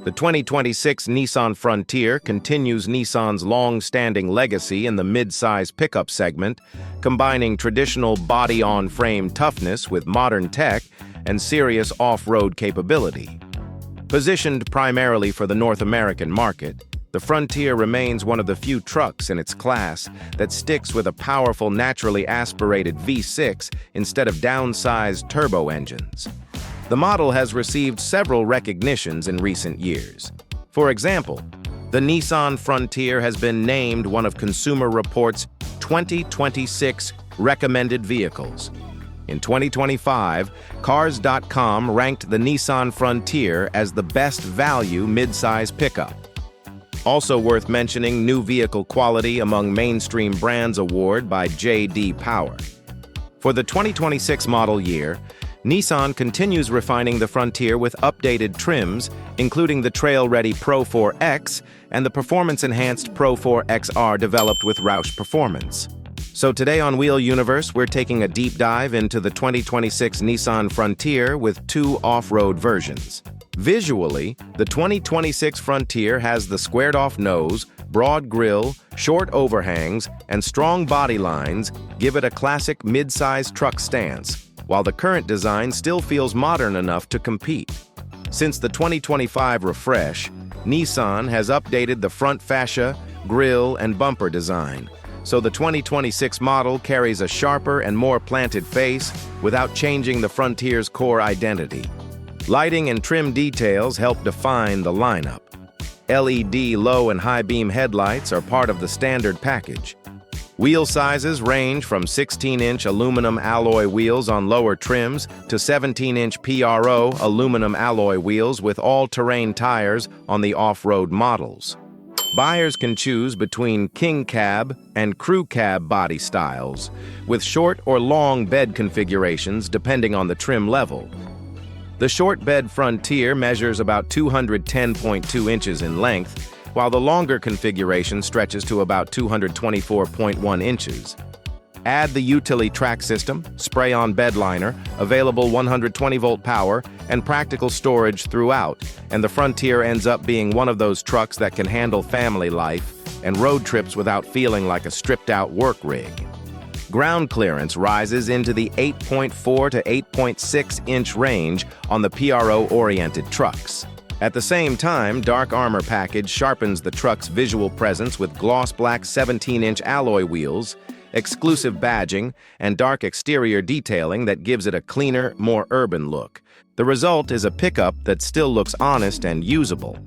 The 2026 Nissan Frontier continues Nissan's long-standing legacy in the mid-size pickup segment, combining traditional body-on-frame toughness with modern tech and serious off-road capability. Positioned primarily for the North American market, the Frontier remains one of the few trucks in its class that sticks with a powerful naturally aspirated V6 instead of downsized turbo engines. The model has received several recognitions in recent years. For example, the Nissan Frontier has been named one of Consumer Reports' 2026 recommended vehicles. In 2025, Cars.com ranked the Nissan Frontier as the best value midsize pickup. Also worth mentioning, New Vehicle Quality Among Mainstream Brands Award by J.D. Power. For the 2026 model year, Nissan continues refining the Frontier with updated trims, including the trail-ready Pro 4X and the performance-enhanced Pro 4XR developed with Roush Performance. So today on Wheel Universe, we're taking a deep dive into the 2026 Nissan Frontier with two off-road versions. Visually, the 2026 Frontier has the squared-off nose, broad grille, short overhangs, and strong body lines give it a classic mid-size truck stance, while the current design still feels modern enough to compete. Since the 2025 refresh, Nissan has updated the front fascia, grille, and bumper design, so the 2026 model carries a sharper and more planted face without changing the Frontier's core identity. Lighting and trim details help define the lineup. LED low and high beam headlights are part of the standard package. Wheel sizes range from 16-inch aluminum alloy wheels on lower trims to 17-inch PRO aluminum alloy wheels with all-terrain tires on the off-road models. Buyers can choose between king cab and crew cab body styles, with short or long bed configurations depending on the trim level. The short bed Frontier measures about 210.2 inches in length, while the longer configuration stretches to about 224.1 inches. Add the utility track system, spray-on bed liner, available 120-volt power, and practical storage throughout, and the Frontier ends up being one of those trucks that can handle family life and road trips without feeling like a stripped-out work rig. Ground clearance rises into the 8.4 to 8.6-inch range on the PRO-oriented trucks. At the same time, Dark Armor package sharpens the truck's visual presence with gloss black 17-inch alloy wheels, exclusive badging, and dark exterior detailing that gives it a cleaner, more urban look. The result is a pickup that still looks honest and usable.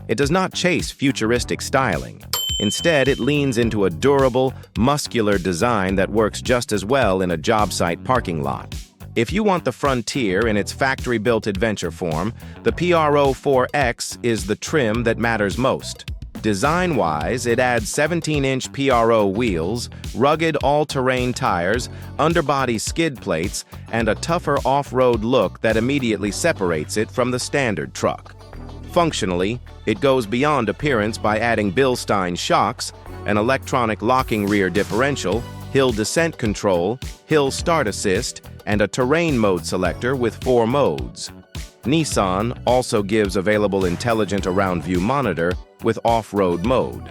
It does not chase futuristic styling. Instead, it leans into a durable, muscular design that works just as well in a job site parking lot. If you want the Frontier in its factory-built adventure form, the PRO 4X is the trim that matters most. Design-wise, it adds 17-inch PRO wheels, rugged all-terrain tires, underbody skid plates, and a tougher off-road look that immediately separates it from the standard truck. Functionally, it goes beyond appearance by adding Bilstein shocks, an electronic locking rear differential, hill descent control, hill start assist, and a terrain mode selector with 4 modes. Nissan also gives available intelligent around-view monitor with off-road mode.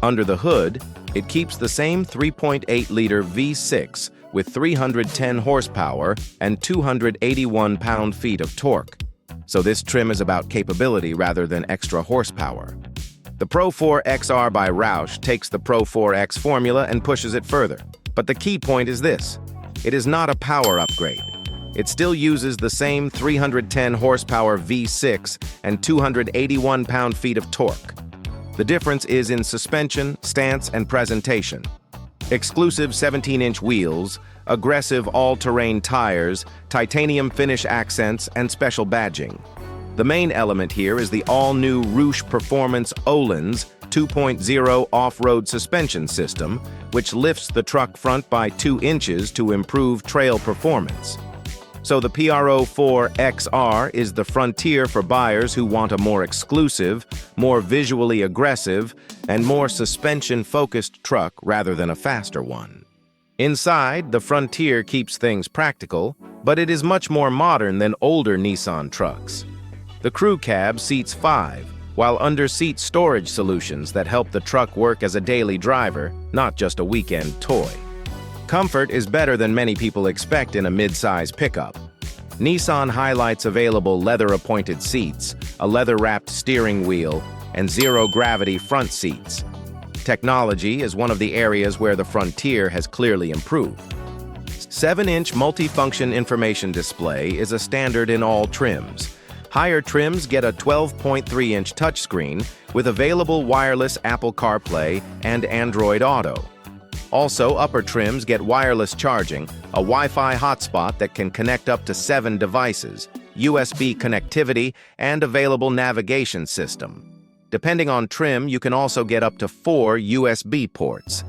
Under the hood, it keeps the same 3.8-liter V6 with 310 horsepower and 281 pound-feet of torque. So this trim is about capability rather than extra horsepower. The Pro 4XR by Roush takes the Pro 4X formula and pushes it further. But the key point is this: it is not a power upgrade. It still uses the same 310 horsepower V6 and 281 pound-feet of torque. The difference is in suspension, stance, and presentation. Exclusive 17-inch wheels, aggressive all-terrain tires, titanium finish accents, and special badging. The main element here is the all-new Roush Performance Öhlins 2.0 off-road suspension system, which lifts the truck front by 2 inches to improve trail performance. So the PRO 4XR is the Frontier for buyers who want a more exclusive, more visually aggressive, and more suspension-focused truck rather than a faster one. Inside, the Frontier keeps things practical, but it is much more modern than older Nissan trucks. The crew cab seats 5, while under-seat storage solutions that help the truck work as a daily driver, not just a weekend toy. Comfort is better than many people expect in a mid-size pickup. Nissan highlights available leather-appointed seats, a leather-wrapped steering wheel, and zero-gravity front seats. Technology is one of the areas where the Frontier has clearly improved. 7-inch multifunction information display is a standard in all trims. Higher trims get a 12.3-inch touchscreen with available wireless Apple CarPlay and Android Auto. Also, upper trims get wireless charging, a Wi-Fi hotspot that can connect up to 7 devices, USB connectivity, and available navigation system. Depending on trim, you can also get up to 4 USB ports.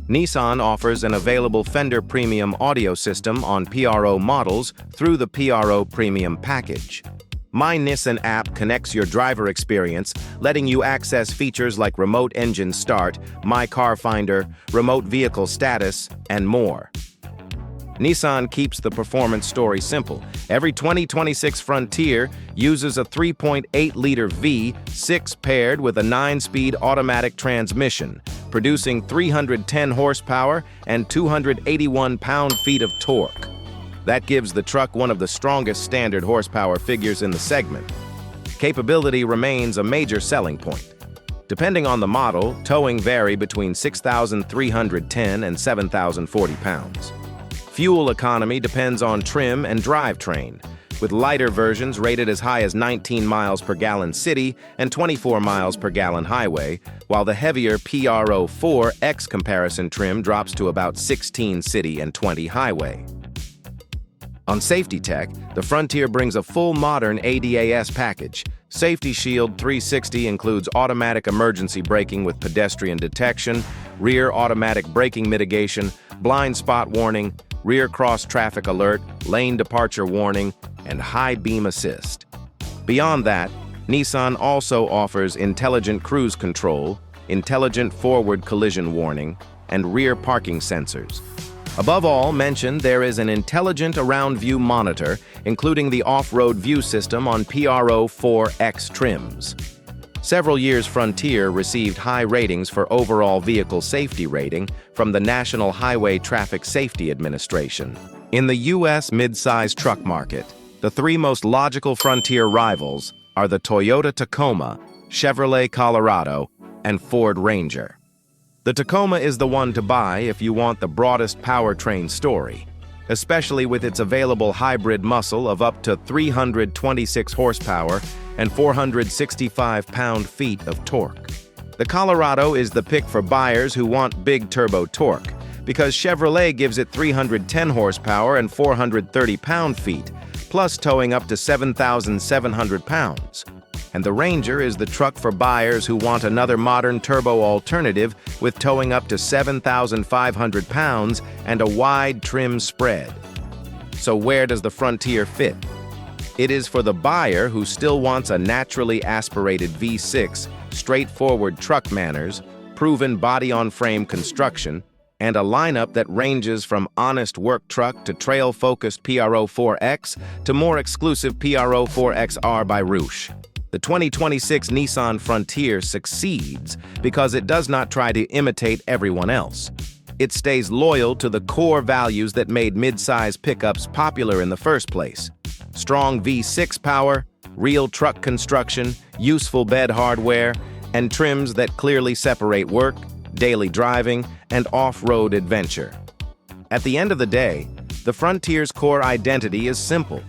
Nissan offers an available Fender Premium audio system on PRO models through the PRO Premium package. My Nissan app connects your driver experience, letting you access features like remote engine start, My Car Finder, remote vehicle status, and more. Nissan keeps the performance story simple. Every 2026 Frontier uses a 3.8-liter V6 paired with a 9-speed automatic transmission, producing 310 horsepower and 281 pound-feet of torque. That gives the truck one of the strongest standard horsepower figures in the segment. Capability remains a major selling point. Depending on the model, towing vary between 6,310 and 7,040 pounds. Fuel economy depends on trim and drivetrain, with lighter versions rated as high as 19 miles per gallon city and 24 miles per gallon highway, while the heavier PRO4X comparison trim drops to about 16 city and 20 highway. On safety tech, the Frontier brings a full modern ADAS package. Safety Shield 360 includes automatic emergency braking with pedestrian detection, rear automatic braking mitigation, blind spot warning, rear cross traffic alert, lane departure warning, and high beam assist. Beyond that, Nissan also offers intelligent cruise control, intelligent forward collision warning, and rear parking sensors. Above all mentioned, there is an intelligent around-view monitor, including the off-road view system on PRO4X trims. Several years Frontier received high ratings for overall vehicle safety rating from the National Highway Traffic Safety Administration. In the U.S. mid-size truck market, the 3 most logical Frontier rivals are the Toyota Tacoma, Chevrolet Colorado, and Ford Ranger. The Tacoma is the one to buy if you want the broadest powertrain story, especially with its available hybrid muscle of up to 326 horsepower and 465 pound-feet of torque. The Colorado is the pick for buyers who want big turbo torque, because Chevrolet gives it 310 horsepower and 430 pound-feet, plus towing up to 7,700 pounds. And the Ranger is the truck for buyers who want another modern turbo alternative with towing up to 7,500 pounds and a wide trim spread. So where does the Frontier fit? It is for the buyer who still wants a naturally aspirated V6, straightforward truck manners, proven body-on-frame construction, and a lineup that ranges from honest work truck to trail-focused PRO4X to more exclusive PRO4XR by Roush. The 2026 Nissan Frontier succeeds because it does not try to imitate everyone else. It stays loyal to the core values that made mid-size pickups popular in the first place. Strong V6 power, real truck construction, useful bed hardware, and trims that clearly separate work, daily driving, and off-road adventure. At the end of the day, the Frontier's core identity is simple.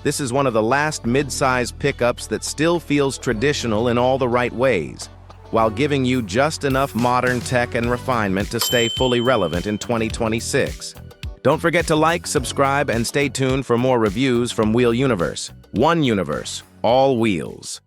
This is one of the last mid-size pickups that still feels traditional in all the right ways, while giving you just enough modern tech and refinement to stay fully relevant in 2026. Don't forget to like, subscribe, and stay tuned for more reviews from Wheel Universe. One universe, all wheels.